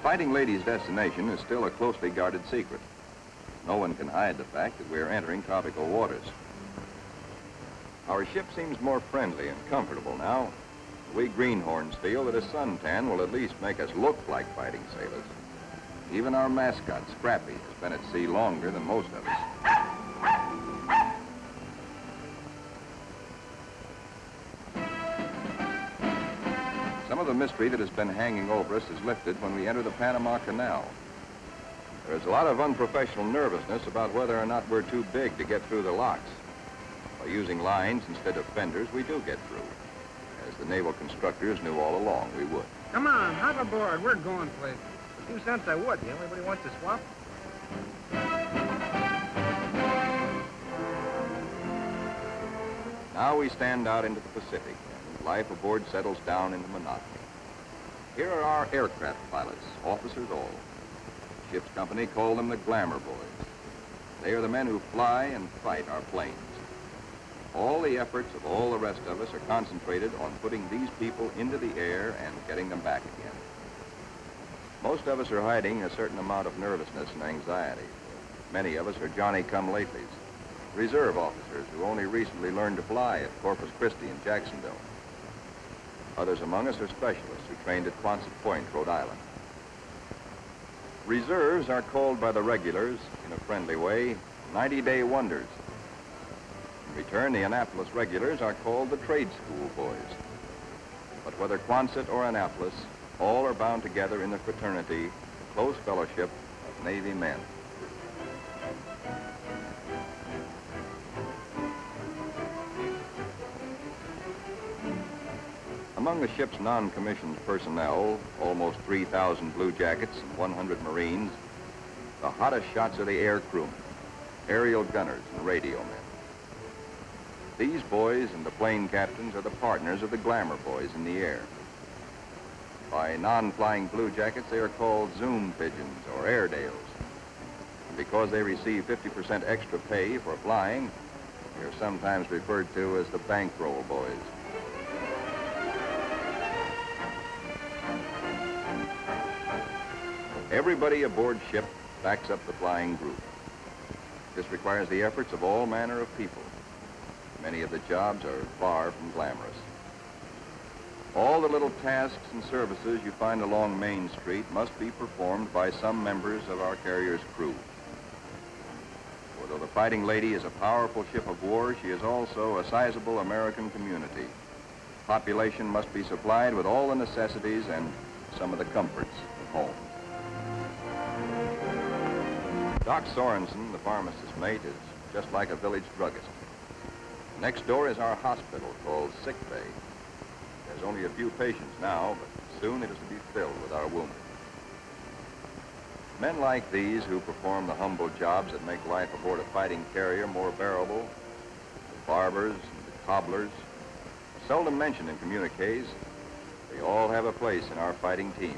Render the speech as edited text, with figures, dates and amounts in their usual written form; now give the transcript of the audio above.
Fighting Lady's destination is still a closely guarded secret. No one can hide the fact that we're entering tropical waters. Our ship seems more friendly and comfortable now. We greenhorns feel that a suntan will at least make us look like fighting sailors. Even our mascot, Scrappy, has been at sea longer than most of us. Some of the mystery that has been hanging over us is lifted when we enter the Panama Canal. There's a lot of unprofessional nervousness about whether or not we're too big to get through the locks. By using lines instead of fenders, we do get through, as the naval constructors knew all along we would. Come on, hop aboard. We're going places. For 2 cents I would. Anybody wants to swap? Now we stand out into the Pacific, and life aboard settles down into monotony. Here are our aircraft pilots, officers all. Ship's company call them the glamour boys. They are the men who fly and fight our planes. All the efforts of all the rest of us are concentrated on putting these people into the air and getting them back again. Most of us are hiding a certain amount of nervousness and anxiety. Many of us are Johnny-come-latelys, reserve officers who only recently learned to fly at Corpus Christi and Jacksonville. Others among us are specialists who trained at Quonset Point, Rhode Island. Reserves are called by the regulars, in a friendly way, 90-day wonders. In return, the Annapolis regulars are called the trade school boys. But whether Quonset or Annapolis, all are bound together in the fraternity, the close fellowship of Navy men. Among the ship's non-commissioned personnel, almost 3,000 blue jackets and 100 Marines, the hottest shots are the air crewmen, aerial gunners, and radio men. These boys and the plane captains are the partners of the glamour boys in the air. By non-flying blue jackets, they are called Zoom pigeons or Airedales. And because they receive 50% extra pay for flying, they are sometimes referred to as the bankroll boys. Everybody aboard ship backs up the flying group. This requires the efforts of all manner of people. Many of the jobs are far from glamorous. All the little tasks and services you find along Main Street must be performed by some members of our carrier's crew. For though the Fighting Lady is a powerful ship of war, she is also a sizable American community. Population must be supplied with all the necessities and some of the comforts of home. Doc Sorensen, the pharmacist's mate, is just like a village druggist. Next door is our hospital called Sick Bay. There's only a few patients now, but soon it is to be filled with our wounded. Men like these who perform the humble jobs that make life aboard a fighting carrier more bearable, the barbers and the cobblers, seldom mentioned in communiques, they all have a place in our fighting team.